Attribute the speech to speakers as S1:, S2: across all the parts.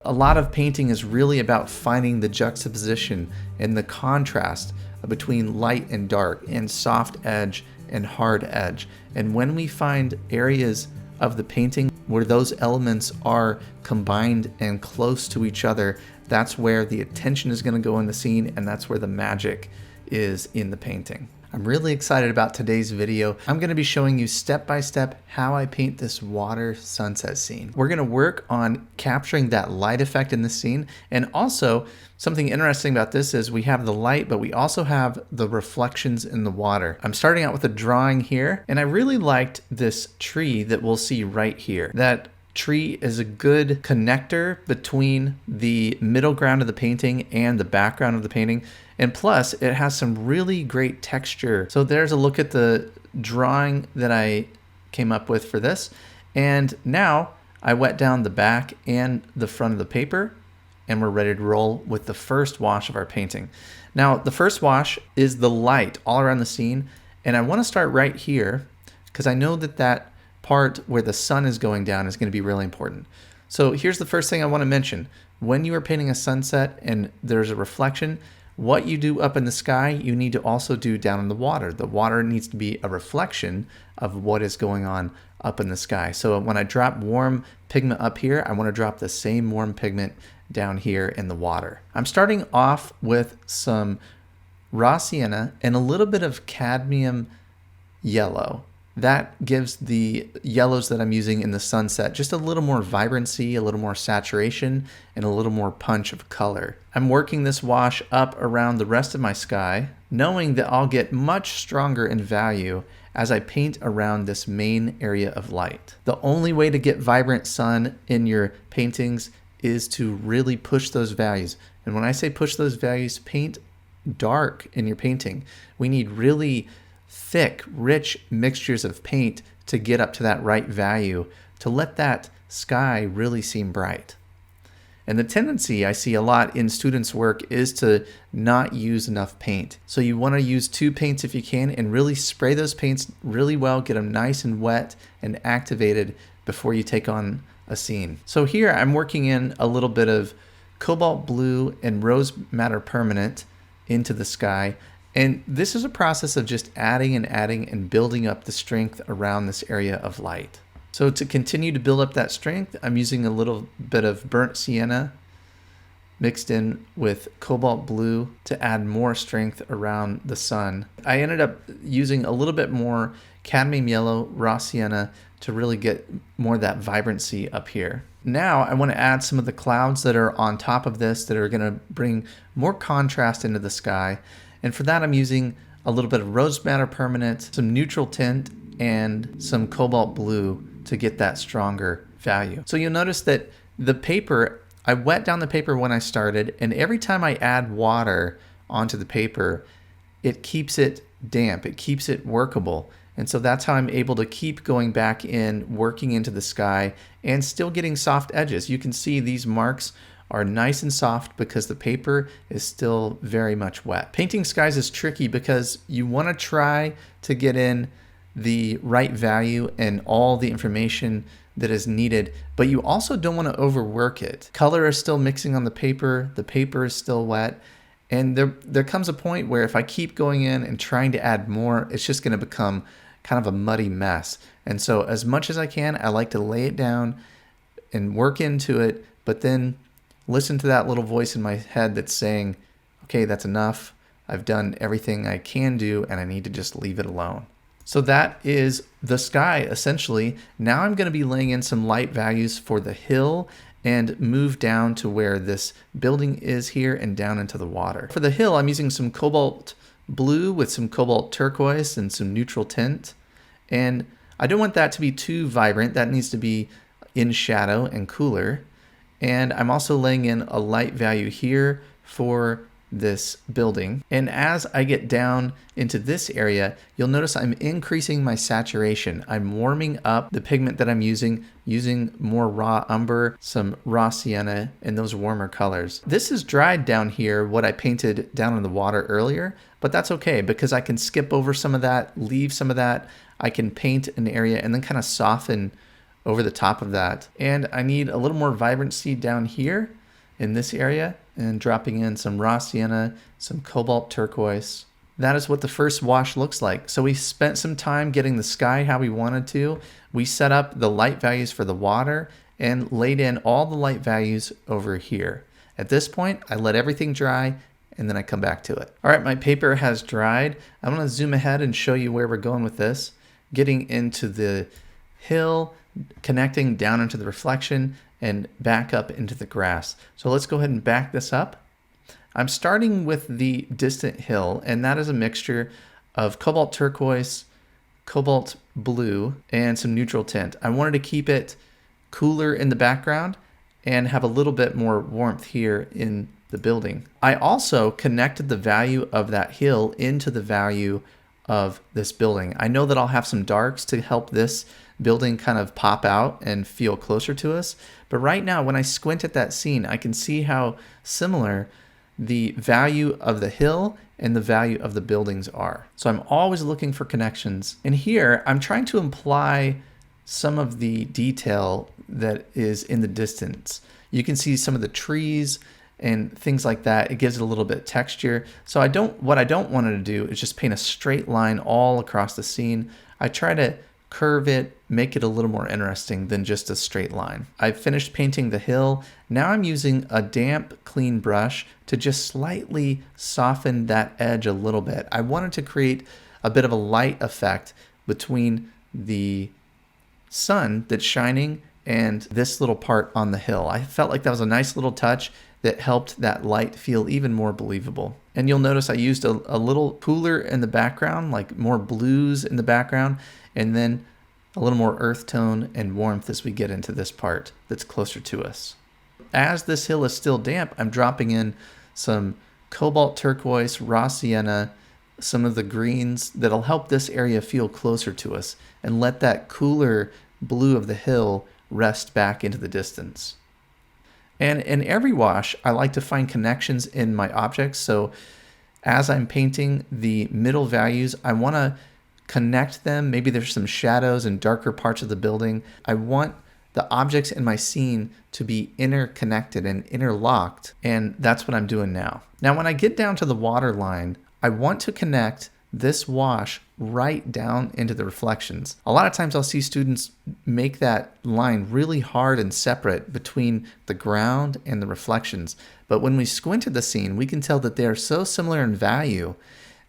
S1: A lot of painting is really about finding the juxtaposition and the contrast between light and dark and soft edge and hard edge. And when we find areas of the painting where those elements are combined and close to each other, that's where the attention is going to go in the scene, and that's where the magic is in the painting. I'm really excited about today's video. I'm going to be showing you step by step how I paint this water sunset scene. We're going to work on capturing that light effect in the scene, and also something interesting about this is we have the light, but we also have the reflections in the water. I'm starting out with a drawing here, and I really liked this tree that we'll see right here. That tree is a good connector between the middle ground of the painting and the background of the painting. And plus, it has some really great texture. So there's a look at the drawing that I came up with for this. And now I wet down the back and the front of the paper, and we're ready to roll with the first wash of our painting. Now, the first wash is the light all around the scene. And I want to start right here because I know that that part where the sun is going down is going to be really important. So here's the first thing I want to mention. When you are painting a sunset and there's a reflection, what you do up in the sky, you need to also do down in the water. The water needs to be a reflection of what is going on up in the sky. So when I drop warm pigment up here, I want to drop the same warm pigment down here in the water. I'm starting off with some raw sienna and a little bit of cadmium yellow. That gives the yellows that I'm using in the sunset just a little more vibrancy, a little more saturation, and a little more punch of color. I'm working this wash up around the rest of my sky, knowing that I'll get much stronger in value as I paint around this main area of light. The only way to get vibrant sun in your paintings is to really push those values. And when I say push those values, paint dark in your painting. We need really thick, rich mixtures of paint to get up to that right value, to let that sky really seem bright. And the tendency I see a lot in students' work is to not use enough paint. So you want to use 2 paints if you can and really spray those paints really well, get them nice and wet and activated before you take on a scene. So here I'm working in a little bit of Cobalt Blue and Rose Madder Permanent into the sky. And this is a process of just adding and building up the strength around this area of light. So to continue to build up that strength, I'm using a little bit of burnt sienna mixed in with Cobalt Blue to add more strength around the sun. I ended up using a little bit more cadmium yellow raw sienna to really get more of that vibrancy up here. Now I want to add some of the clouds that are on top of this that are going to bring more contrast into the sky. And for that, I'm using a little bit of Rose Madder Permanent, some neutral tint, and some Cobalt Blue to get that stronger value. So you'll notice that the paper, I wet down the paper when I started, and every time I add water onto the paper, it keeps it damp, it keeps it workable. And so that's how I'm able to keep going back in, working into the sky, and still getting soft edges. You can see these marks are nice and soft because the paper is still very much wet. Painting skies is tricky because you want to try to get in the right value and all the information that is needed, but you also don't want to overwork it. Color is still mixing on the paper is still wet, and there comes a point where if I keep going in and trying to add more, it's just going to become kind of a muddy mess. And so as much as I can, I like to lay it down and work into it, but then listen to that little voice in my head that's saying, okay, that's enough. I've done everything I can do and I need to just leave it alone. So that is the sky essentially. Now I'm going to be laying in some light values for the hill and move down to where this building is here and down into the water. For the hill, I'm using some Cobalt Blue with some Cobalt Turquoise and some neutral tint. And I don't want that to be too vibrant. That needs to be in shadow and cooler. And I'm also laying in a light value here for this building. And as I get down into this area, you'll notice I'm increasing my saturation. I'm warming up the pigment that I'm using more raw umber, some raw sienna, and those warmer colors. This is dried down here, what I painted down in the water earlier, but that's okay because I can skip over some of that, leave some of that. I can paint an area and then kind of soften over the top of that. And I need a little more vibrancy down here in this area, and dropping in some raw sienna, some cobalt turquoise. That is what the first wash looks like. So we spent some time getting the sky how we wanted to. We set up the light values for the water and laid in all the light values over here. At this point, I let everything dry and then I come back to it. All right, my paper has dried. I'm gonna zoom ahead and show you where we're going with this. Getting into the hill, connecting down into the reflection and back up into the grass. So let's go ahead and back this up. I'm starting with the distant hill, and that is a mixture of cobalt turquoise, cobalt blue, and some neutral tint. I wanted to keep it cooler in the background and have a little bit more warmth here in the building. I also connected the value of that hill into the value of this building. I know that I'll have some darks to help this building kind of pop out and feel closer to us. But right now, when I squint at that scene, I can see how similar the value of the hill and the value of the buildings are. So I'm always looking for connections. And here, I'm trying to imply some of the detail that is in the distance. You can see some of the trees and things like that. It gives it a little bit of texture. So what I don't want to do is just paint a straight line all across the scene. I try to curve it, make it a little more interesting than just a straight line. I've finished painting the hill. Now I'm using a damp, clean brush to just slightly soften that edge a little bit. I wanted to create a bit of a light effect between the sun that's shining and this little part on the hill. I felt like that was a nice little touch that helped that light feel even more believable. And you'll notice I used a little cooler in the background, like more blues in the background, and then a little more earth tone and warmth as we get into this part that's closer to us. As this hill is still damp, I'm dropping in some cobalt turquoise, raw sienna, some of the greens that'll help this area feel closer to us and let that cooler blue of the hill rest back into the distance. And in every wash, I like to find connections in my objects. So as I'm painting the middle values, I want to connect them. Maybe there's some shadows and darker parts of the building. I want the objects in my scene to be interconnected and interlocked, and that's what I'm doing now. Now, when I get down to the water line, I want to connect this wash right down into the reflections. A lot of times I'll see students make that line really hard and separate between the ground and the reflections. But when we squint at the scene, we can tell that they are so similar in value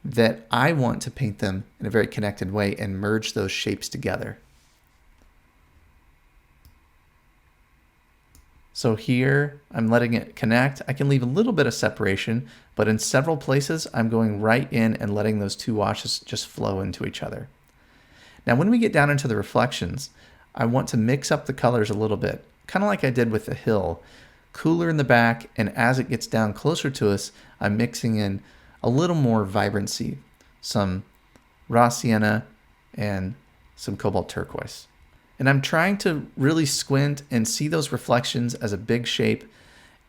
S1: that I want to paint them in a very connected way and merge those shapes together. So here, I'm letting it connect. I can leave a little bit of separation, but in several places, I'm going right in and letting those two washes just flow into each other. Now, when we get down into the reflections, I want to mix up the colors a little bit, kind of like I did with the hill. Cooler in the back, and as it gets down closer to us, I'm mixing in a little more vibrancy, some raw sienna and some cobalt turquoise. And I'm trying to really squint and see those reflections as a big shape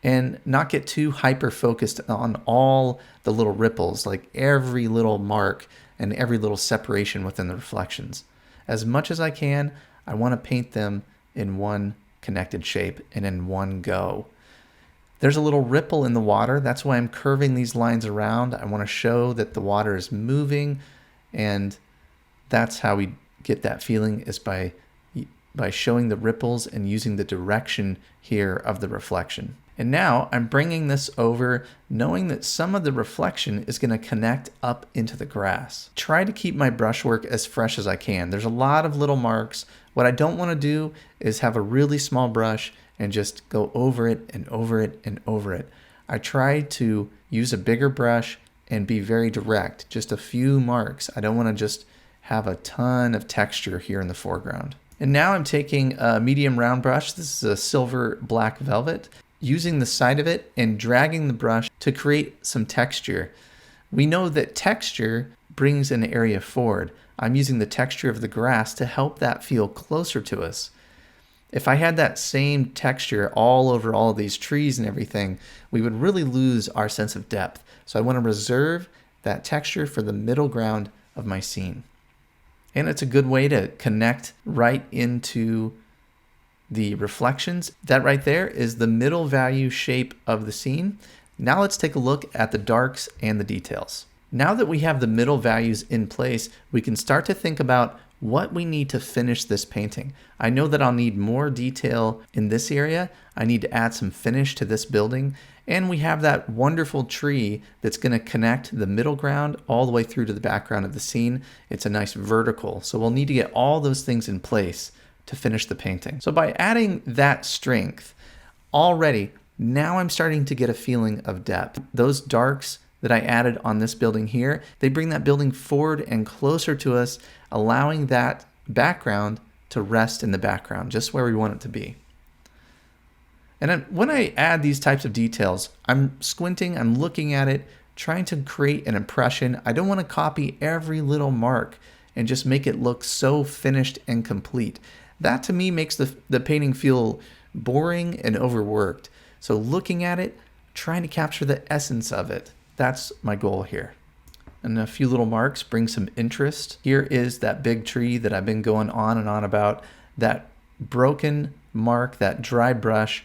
S1: and not get too hyper focused on all the little ripples, like every little mark and every little separation within the reflections. As much as I can, I want to paint them in one connected shape and in one go. There's a little ripple in the water. That's why I'm curving these lines around. I want to show that the water is moving, and that's how we get that feeling, is by showing the ripples and using the direction here of the reflection. And now I'm bringing this over, knowing that some of the reflection is going to connect up into the grass. Try to keep my brushwork as fresh as I can. There's a lot of little marks. What I don't want to do is have a really small brush and just go over it and over it and over it. I try to use a bigger brush and be very direct, just a few marks. I don't want to just have a ton of texture here in the foreground. And now I'm taking a medium round brush. This is a silver black velvet, using the side of it and dragging the brush to create some texture. We know that texture brings an area forward. I'm using the texture of the grass to help that feel closer to us. If I had that same texture all over all of these trees and everything, we would really lose our sense of depth. So I want to reserve that texture for the middle ground of my scene. And it's a good way to connect right into the reflections. That right there is the middle value shape of the scene. Now let's take a look at the darks and the details. Now that we have the middle values in place, we can start to think about what we need to finish this painting. I know that I'll need more detail in this area. I need to add some finish to this building. And we have that wonderful tree that's going to connect the middle ground all the way through to the background of the scene. It's a nice vertical. So we'll need to get all those things in place to finish the painting. So by adding that strength already, now I'm starting to get a feeling of depth. Those darks that I added on this building here, they bring that building forward and closer to us, allowing that background to rest in the background, just where we want it to be. And when I add these types of details, I'm squinting, I'm looking at it, trying to create an impression. I don't want to copy every little mark and just make it look so finished and complete. That to me makes the painting feel boring and overworked. So looking at it, trying to capture the essence of it. That's my goal here. And a few little marks bring some interest. Here is that big tree that I've been going on and on about. That broken mark, that dry brush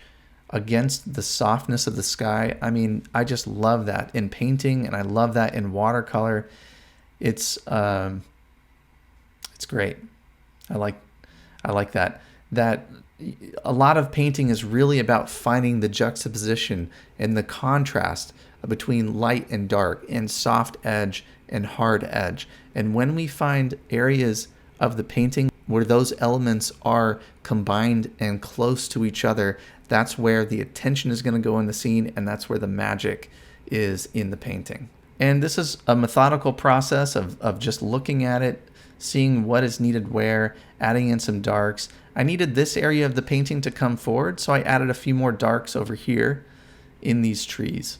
S1: against the softness of the sky. I mean, I just love that in painting, and I love that in watercolor. It's great. I like that. That a lot of painting is really about finding the juxtaposition and the contrast between light and dark and soft edge and hard edge. And when we find areas of the painting where those elements are combined and close to each other, that's where the attention is going to go in the scene, and that's where the magic is in the painting. And this is a methodical process of just looking at it, seeing what is needed where, adding in some darks. I needed this area of the painting to come forward, so I added a few more darks over here in these trees.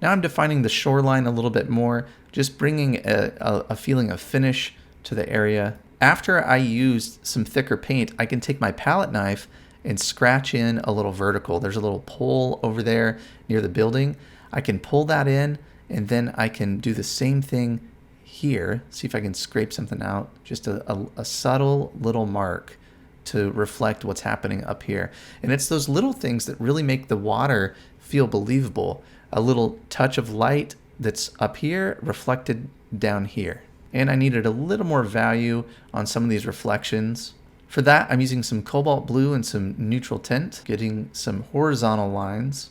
S1: Now I'm defining the shoreline a little bit more, just bringing a feeling of finish to the area. After I used some thicker paint, I can take my palette knife and scratch in a little vertical. There's a little pole over there near the building. I can pull that in, and then I can do the same thing here. See if I can scrape something out. Just a subtle little mark to reflect what's happening up here. And it's those little things that really make the water feel believable. A little touch of light that's up here reflected down here. And I needed a little more value on some of these reflections. For that, I'm using some Cobalt Blue and some neutral tint, getting some horizontal lines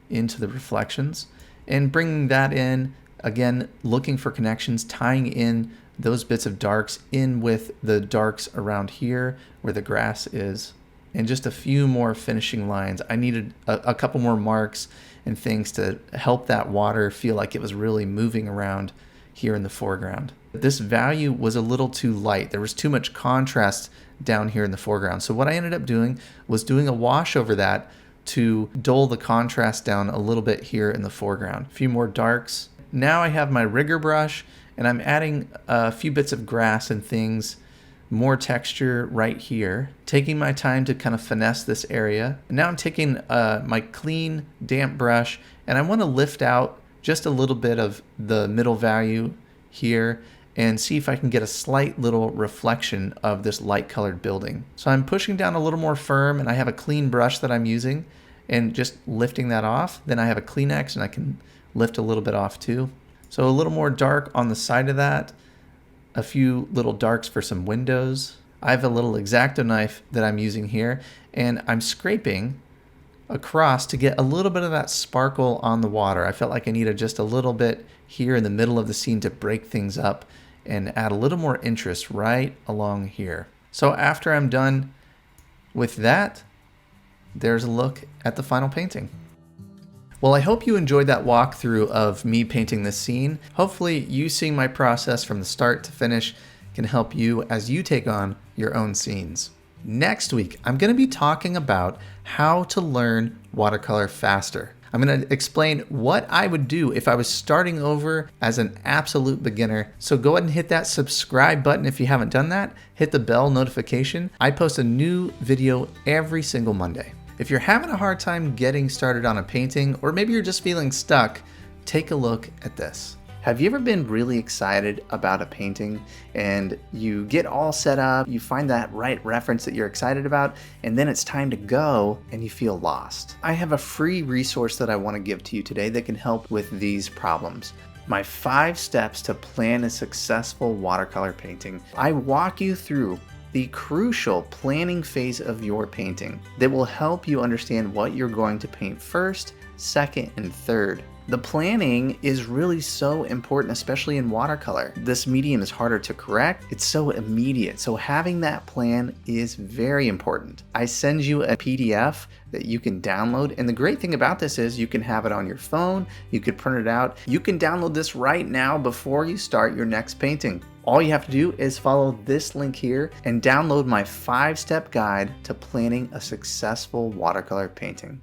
S1: into the reflections and bringing that in, again, looking for connections, tying in those bits of darks in with the darks around here where the grass is, and just a few more finishing lines. I needed a couple more marks and things to help that water feel like it was really moving around here in the foreground. This value was a little too light. There was too much contrast down here in the foreground. So what I ended up doing was doing a wash over that to dull the contrast down a little bit here in the foreground. A few more darks. Now I have my rigger brush, and I'm adding a few bits of grass and things, more texture right here, taking my time to kind of finesse this area. And now I'm taking my clean, damp brush, and I want to lift out just a little bit of the middle value here and see if I can get a slight little reflection of this light colored building. So I'm pushing down a little more firm, and I have a clean brush that I'm using and just lifting that off. Then I have a Kleenex and I can lift a little bit off too. So a little more dark on the side of that, a few little darks for some windows. I have a little X-Acto knife that I'm using here, and I'm scraping across to get a little bit of that sparkle on the water. I felt like I needed just a little bit here in the middle of the scene to break things up and add a little more interest right along here. So after I'm done with that, there's a look at the final painting. Well, I hope you enjoyed that walkthrough of me painting this scene. Hopefully you seeing my process from the start to finish can help you as you take on your own scenes. Next week, I'm going to be talking about how to learn watercolor faster. I'm going to explain what I would do if I was starting over as an absolute beginner. So go ahead and hit that subscribe button if you haven't done that. Hit the bell notification. I post a new video every single Monday. If you're having a hard time getting started on a painting, or maybe you're just feeling stuck, take a look at this. Have you ever been really excited about a painting and you get all set up, you find that right reference that you're excited about, and then it's time to go and you feel lost? I have a free resource that I want to give to you today that can help with these problems. My 5 steps to plan a successful watercolor painting. I walk you through the crucial planning phase of your painting that will help you understand what you're going to paint first, second, and third. The planning is really so important, especially in watercolor. This medium is harder to correct. It's so immediate. So having that plan is very important. I send you a PDF that you can download. And the great thing about this is you can have it on your phone. You could print it out. You can download this right now before you start your next painting. All you have to do is follow this link here and download my 5-step guide to planning a successful watercolor painting.